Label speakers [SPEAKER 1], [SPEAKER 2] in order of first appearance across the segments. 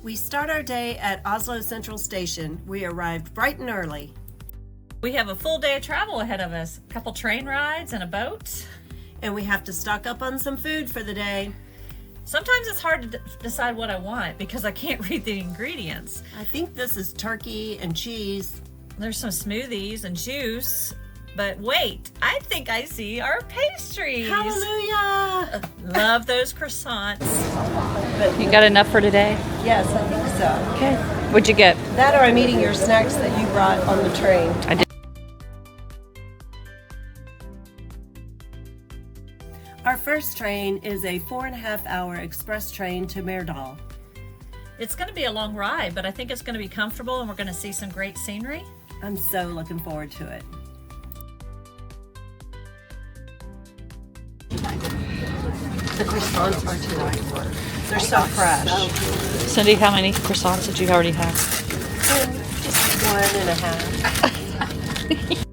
[SPEAKER 1] We start our day at Oslo Central Station. We arrived bright and early.
[SPEAKER 2] We have a full day of travel ahead of us. A couple train rides and a boat.
[SPEAKER 1] And we have to stock up on some food for the day.
[SPEAKER 2] Sometimes it's hard to decide what I want because I can't read the ingredients.
[SPEAKER 1] I think this is turkey and cheese.
[SPEAKER 2] There's some smoothies and juice. But wait, I think I see our pastries.
[SPEAKER 1] Hallelujah!
[SPEAKER 2] Love those croissants.
[SPEAKER 1] But
[SPEAKER 3] You got enough for today?
[SPEAKER 1] yes, I think so.
[SPEAKER 3] Okay. What'd you get?
[SPEAKER 1] That or I'm eating your snacks that you brought on the train.
[SPEAKER 3] I did.
[SPEAKER 1] Our first train is a 4.5-hour express train to Myrdal.
[SPEAKER 2] It's going to be a long ride, but I think it's going to be comfortable and we're going to see some great scenery.
[SPEAKER 1] I'm so looking forward to it. The croissants are to die for. They're so fresh.
[SPEAKER 3] Cindy, how many croissants did you already have?
[SPEAKER 1] Just 1.5.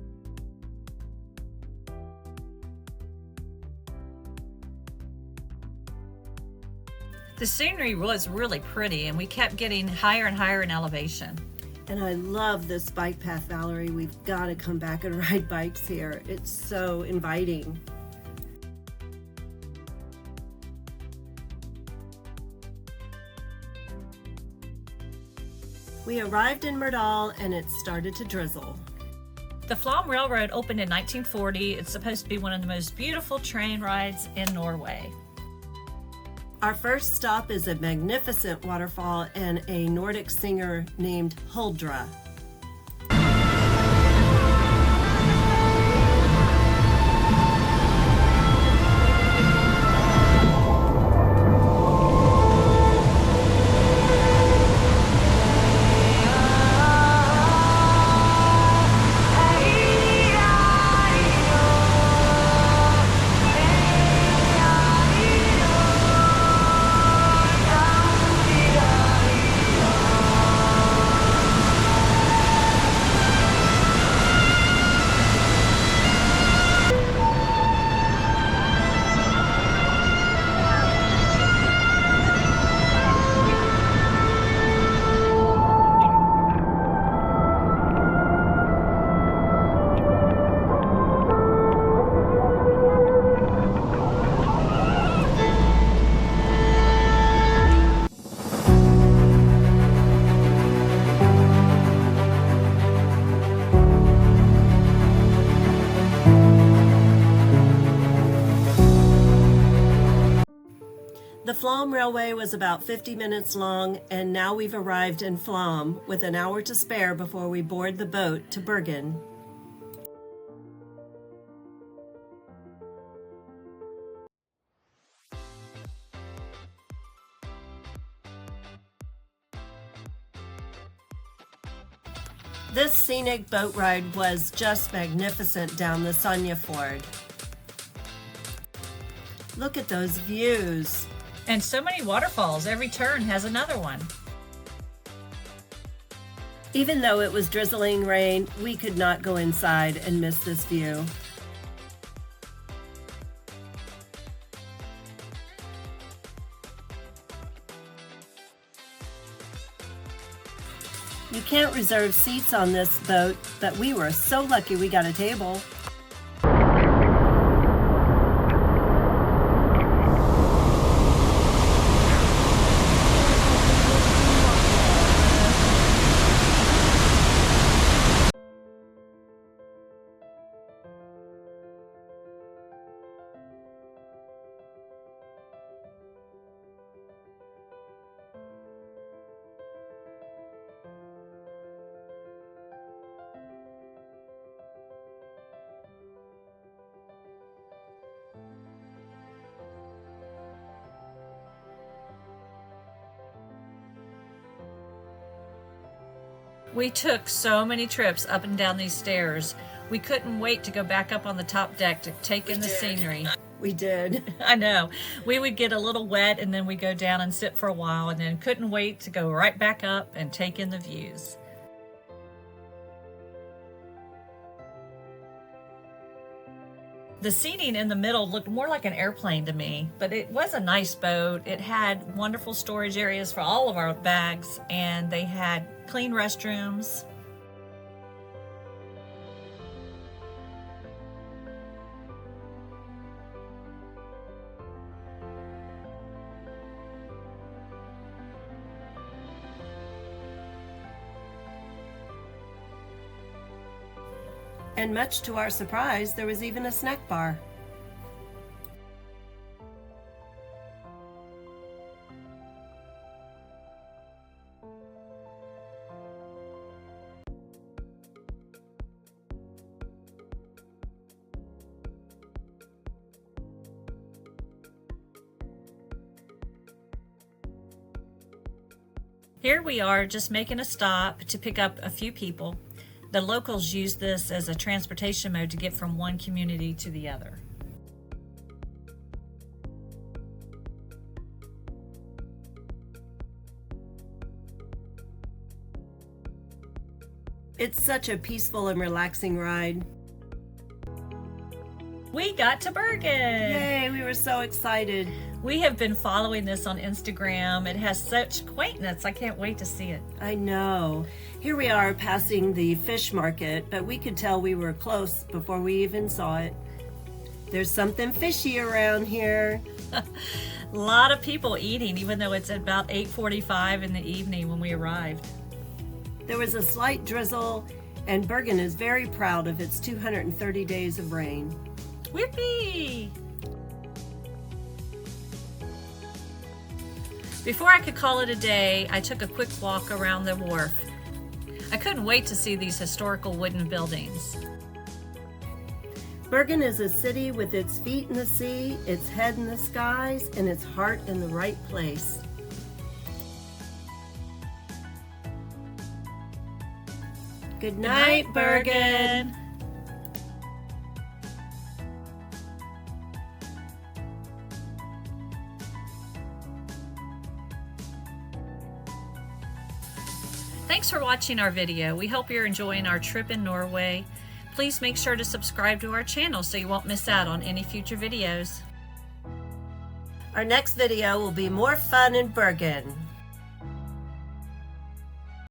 [SPEAKER 2] The scenery was really pretty and we kept getting higher and higher in elevation.
[SPEAKER 1] And I love this bike path, Valerie. We've got to come back and ride bikes here. It's so inviting. We arrived in Myrdal and it started to drizzle.
[SPEAKER 2] The Flåm Railroad opened in 1940. It's supposed to be one of the most beautiful train rides in Norway.
[SPEAKER 1] Our first stop is a magnificent waterfall and a Nordic singer named Huldra. The Flåm Railway was about 50 minutes long, and now we've arrived in Flåm with an hour to spare before we board the boat to Bergen. This scenic boat ride was just magnificent down the Sognefjord. Look at those views.
[SPEAKER 2] And so many waterfalls. Every turn has another one.
[SPEAKER 1] Even though it was drizzling rain, we could not go inside and miss this view. You can't reserve seats on this boat, but we were so lucky we got a table.
[SPEAKER 2] We took so many trips up and down these stairs. We couldn't wait to go back up on the top deck to take in the scenery.
[SPEAKER 1] We did.
[SPEAKER 2] I know. We would get a little wet and then we'd go down and sit for a while and then couldn't wait to go right back up and take in the views. The seating in the middle looked more like an airplane to me, but it was a nice boat. It had wonderful storage areas for all of our bags, and they had clean restrooms.
[SPEAKER 1] And much to our surprise, there was even a snack bar.
[SPEAKER 2] Here we are just making a stop to pick up a few people. The locals use this as a transportation mode to get from one community to the other.
[SPEAKER 1] It's such a peaceful and relaxing ride.
[SPEAKER 2] We got to Bergen!
[SPEAKER 1] Yay, we were so excited.
[SPEAKER 2] We have been following this on Instagram. It has such quaintness. I can't wait to see it.
[SPEAKER 1] I know. Here we are passing the fish market, but we could tell we were close before we even saw it. There's something fishy around here.
[SPEAKER 2] A lot of people eating, even though it's about 8:45 in the evening when we arrived.
[SPEAKER 1] There was a slight drizzle, and Bergen is very proud of its 230 days of rain.
[SPEAKER 2] Whippy! Before I could call it a day, I took a quick walk around the wharf. I couldn't wait to see these historical wooden buildings.
[SPEAKER 1] Bergen is a city with its feet in the sea, its head in the skies, and its heart in the right place. Good night, Bergen.
[SPEAKER 2] Thanks for watching our video. We hope you're enjoying our trip in Norway. Please make sure to subscribe to our channel so you won't miss out on any future videos.
[SPEAKER 1] Our next video will be more fun in Bergen.